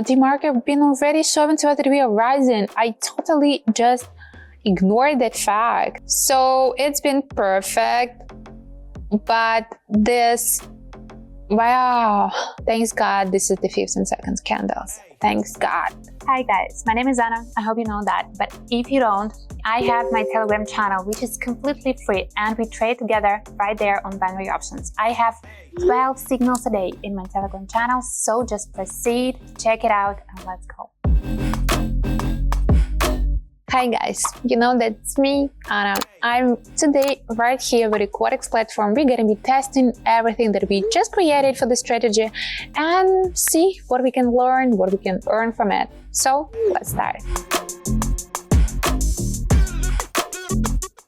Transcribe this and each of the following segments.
The market been already showing to us that we are rising. I totally just ignored that fact. So it's been perfect, but this, wow, thanks God, this is the 15 seconds candles. Thanks God. Hi guys, my name is Anna. I hope you know that, but if you don't, I have my Telegram channel, which is completely free, and we trade together right there on binary options. I have 12 signals a day in my Telegram channel, so just proceed, check it out, and let's go. Hi guys, you know that's me, Anna. I'm today right here with the Quotex platform. We're gonna be testing everything that we just created for the strategy and see what we can learn, what we can earn from it. So let's start.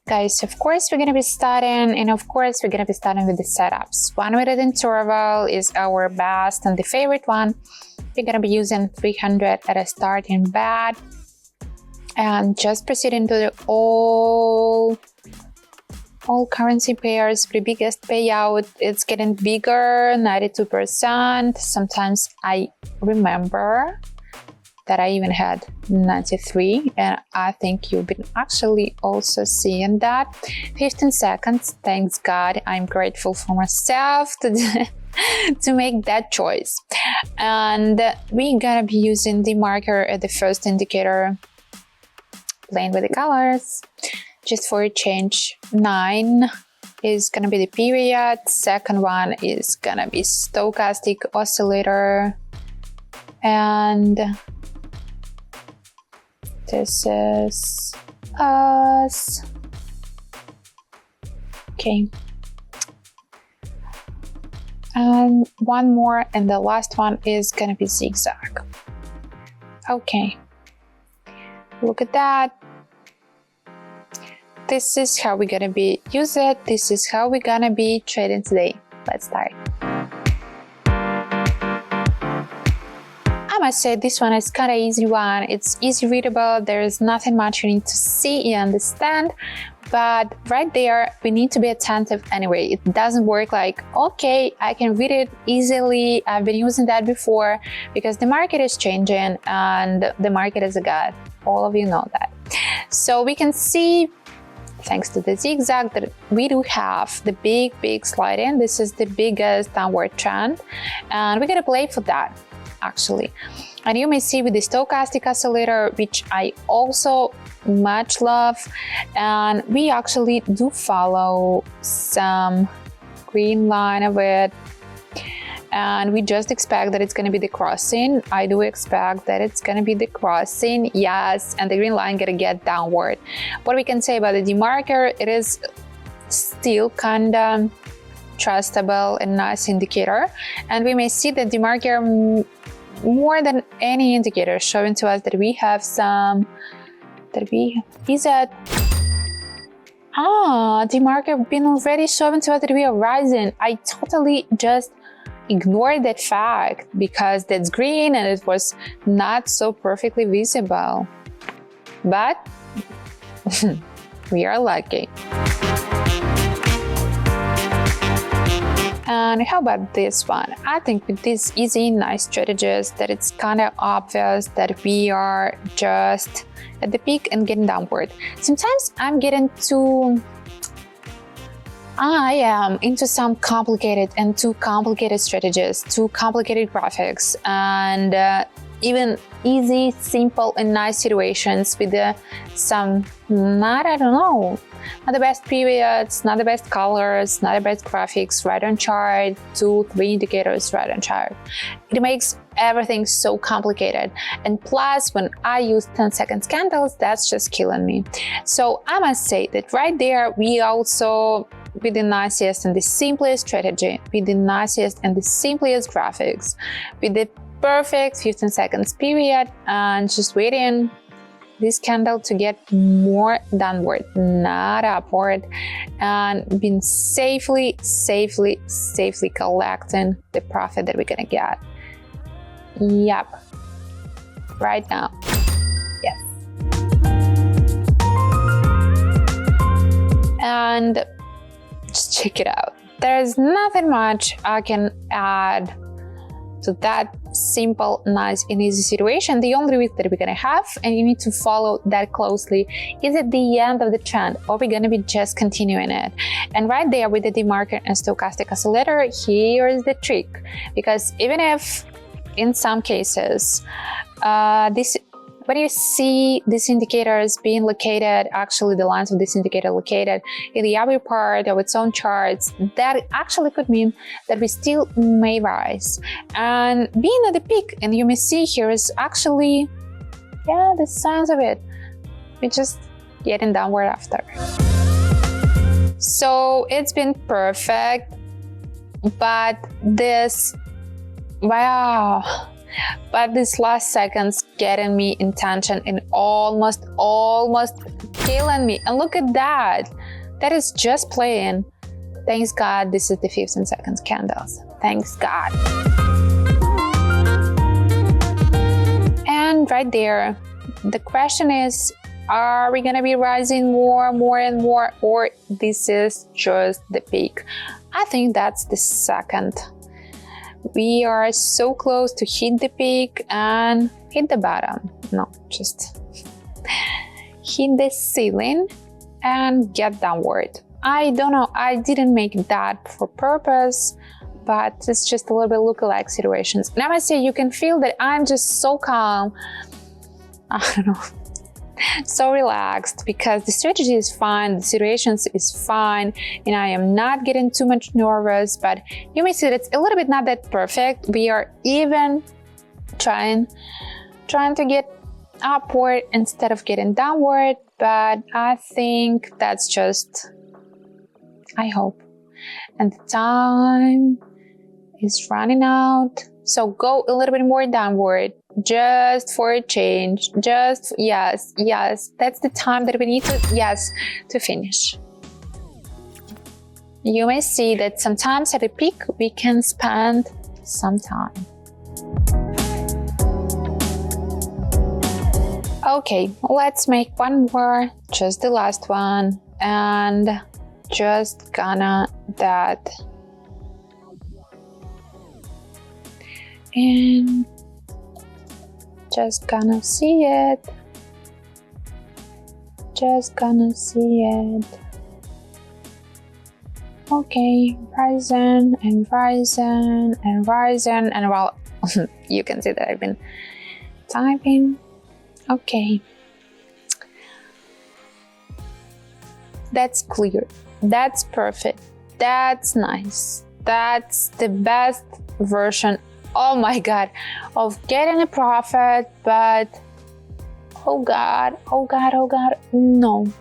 Guys, of course we're gonna be starting, with the setups. 1 minute interval is our best and the favorite one. We're gonna be using 300 at a starting bet. And just proceeding to the all currency pairs. The biggest payout, it's getting bigger, 92%. Sometimes I remember that I even had 93, and I think you've been actually also seeing that. 15 seconds, thanks God, I'm grateful for myself to make that choice. And we're gonna be using the marker at the first indicator, playing with the colors, just for a change. 9 is gonna be the period, second one is gonna be stochastic oscillator, and this is us. Okay, and one more, and the last one is gonna be zigzag. Okay, look at that. This is how we're gonna be use it. This is how we're gonna be trading today. Let's start. I must say this one is kind of easy one. It's easy readable. There's nothing much you need to see and understand, but right there we need to be attentive anyway. It doesn't work like, okay, I can read it easily, I've been using that before, because the market is changing and the market is a god. All of you know that. So we can see, thanks to the zigzag, that we do have the big slide in. This is the biggest downward trend, and we're gonna play for that actually. And you may see with the stochastic oscillator, which I also much love, and we actually do follow some green line of it, and we just expect that it's going to be the crossing. I do expect that it's going to be the crossing, yes, and the green line going to get downward. What we can say about the demarker, it is still kind of trustable and nice indicator, and we may see that demarker more than any indicator showing to us that we have some, demarker been already showing to us that we are rising. I totally just ignored that fact because that's green and it was not so perfectly visible, but we are lucky. And how about this one? I think with these easy, nice strategies that it's kind of obvious that we are just at the peak and getting downward. Sometimes I am into some complicated and too complicated strategies, too complicated graphics, and even easy, simple, and nice situations with some, not the best periods, not the best colors, not the best graphics, right on chart, 2-3 indicators right on chart. It makes everything so complicated. And plus, when I use 10 seconds candles, that's just killing me. So I must say that right there, we also, with the nicest and the simplest strategy, with the nicest and the simplest graphics, with the perfect 15 seconds period, and just waiting this candle to get more downward, not upward, and been safely collecting the profit that we're gonna get. Yep, right now. Yes. And just check it out. There's nothing much I can add to that simple, nice and easy situation. The only risk that we're gonna have, and you need to follow that closely, is at the end of the trend, or we're gonna be just continuing it. And right there with the demarker and stochastic oscillator, here is the trick. Because even if in some cases, when you see these indicators being located, actually the lines of this indicator located in the upper part of its own charts, that actually could mean that we still may rise. And being at the peak, and you may see here is actually, yeah, the signs of it. We're just getting downward after. So it's been perfect, but this, wow. But this last seconds getting me in tension and almost killing me. And look at that. That is just playing. Thanks God this is the 15 seconds candles. Thanks God. And right there, the question is, are we gonna be rising more and more, or this is just the peak? I think that's the second. We are so close to hit the peak and hit the bottom. No, just hit the ceiling and get downward. I don't know, I didn't make that for purpose, but it's just a little bit lookalike situations. And I must say, you can feel that I'm just so calm. I don't know. So relaxed, because the strategy is fine, the situations is fine, and I am not getting too much nervous. But you may see that it's a little bit not that perfect. We are even trying to get upward instead of getting downward, but I think that's just, I hope. And the time is running out, so go a little bit more downward. Just for a change, just, yes, that's the time that we need to, to finish. You may see that sometimes at a peak, we can spend some time. Okay, let's make one more, just the last one, and just gonna that. And just gonna see it. Just gonna see it. Okay, rising and rising and rising, and well, you can see that I've been typing. Okay. That's clear. That's perfect. That's nice. That's the best version, oh my God, of getting a profit, but oh God, no.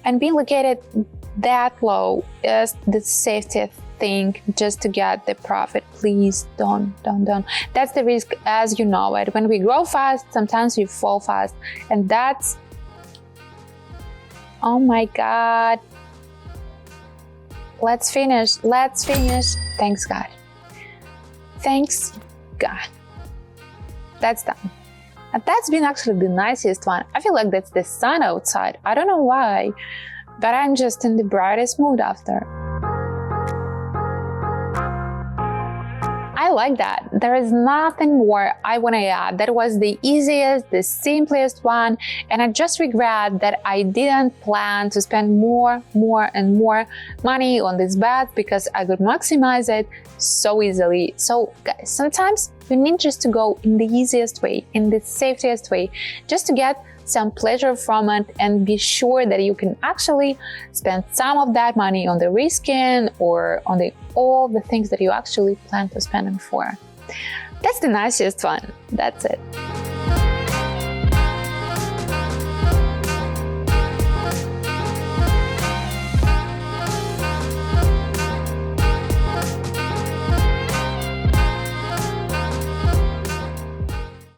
And being located that low is the safest thing, just to get the profit. Please don't. That's the risk, as you know it. When we grow fast, sometimes we fall fast, and that's, oh my God. Let's finish. Thanks God. Thanks God. That's done. And that's been actually the nicest one. I feel like that's the sun outside. I don't know why, but I'm just in the brightest mood after. I like that. There is nothing more I want to add. That was the easiest, the simplest one, and I just regret that I didn't plan to spend more money on this bet, because I could maximize it so easily. So guys, sometimes you need just to go in the easiest way, in the safest way, just to get some pleasure from it and be sure that you can actually spend some of that money on the risking or on all the things that you actually plan to spend them for. That's the nicest one. That's it.